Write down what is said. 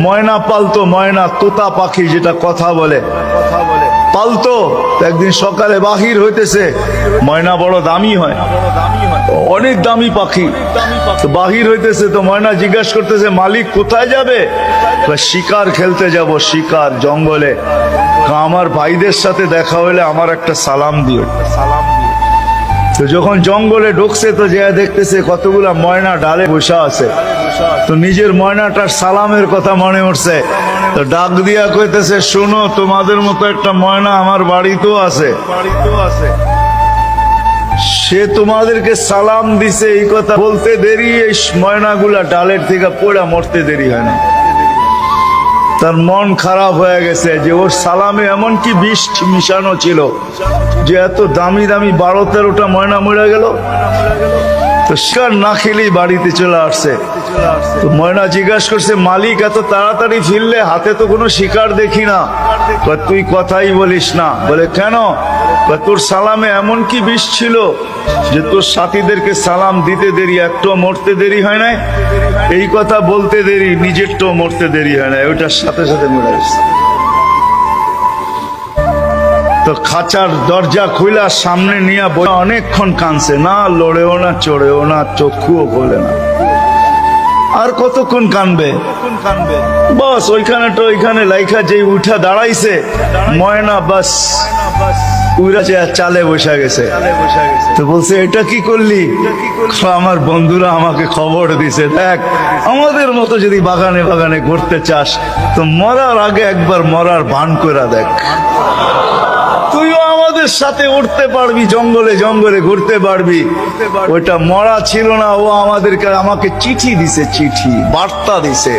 ময়না পালতো, ময়না তোতা পাখি যেটা কথা বলে পালতো। একদিন সকালে বাহির হইতেছে, ময়না বড় দামি হয়, অনেক দামি পাখি। তো বাহির হইতেছে, তো ময়না জিজ্ঞাসা করতেছে মালিক কোথায় যাবে? শিকার খেলতে যাব, শিকার জঙ্গলে। আমার ভাইদের সাথে দেখা হলে আমার একটা সালাম দিও। তো যখন জঙ্গলে ঢুকছে তো যে দেখতেছে কতগুলা ময়না ডালে বসা আছে, তো নিজের ময়নাটার সালামের কথা মনে উঠছে। তো ডাক দিয়া কইতেছে, শোনো, তোমাদের মতো একটা ময়না আমার বাড়িতেও আছে, সে তোমাদেরকে সালাম দিছে। এই কথা বলতে দেরি এই ময়নাগুলা ডালের থেকে পড়া মরতে দেরি হয় না। তার মন খারাপ হয়ে গেছে যে ওর সালামে এমন কি বিষ মিশানো ছিল যে এত দামি দামি 12-13টা ময়না মরে গেল। তো শিকার না খেলেই বাড়িতে চলে আসছে। তো ময়না জিজ্ঞাসা করছে, মালিক এত তাড়াতাড়ি ফিরলে, হাতে তো কোনো শিকার দেখি না। তুই কথাই বলিস না। বলে কেন? তোর সালামে এমন কি বিষ ছিল যে তোর সাথীদেরকে সালাম দিতে দেরি, একটু মরতে দেরি হয় নাই। এই কথা বলতে দেরি, নিজেরটাও মরতে দেরি হয় না, ওইটার সাথে সাথে মরে গেছে। তো খাঁচার দরজা খুইলা সামনে নিয়ে অনেকক্ষণ কাঁদছে, না লড়েও না, চড়েও না, চক্ষুও খোলে না। আর কতক্ষণ কানবে? বস ওইখানে তো ওইখানে লাইখা যে উঠা দাঁড়াইছে ময়না, বাস উড়া চালে বসা গেছে। তো বলছে, এটা কি করলি? আমার বন্ধুরা আমাকে খবর দিছে, দেখ আমাদের মতো যদি বাগানে বাগানে ঘুরতে চাস তো মরার আগে একবার মরার ভান করে দেখ, তুইও আমাদের সাথে উঠতে পারবি, জঙ্গলে জঙ্গলে ঘুরতে পারবি। ওইটা মরা ছিল না, ও আমাকে চিঠি দিছে, চিঠি বার্তা দিছে।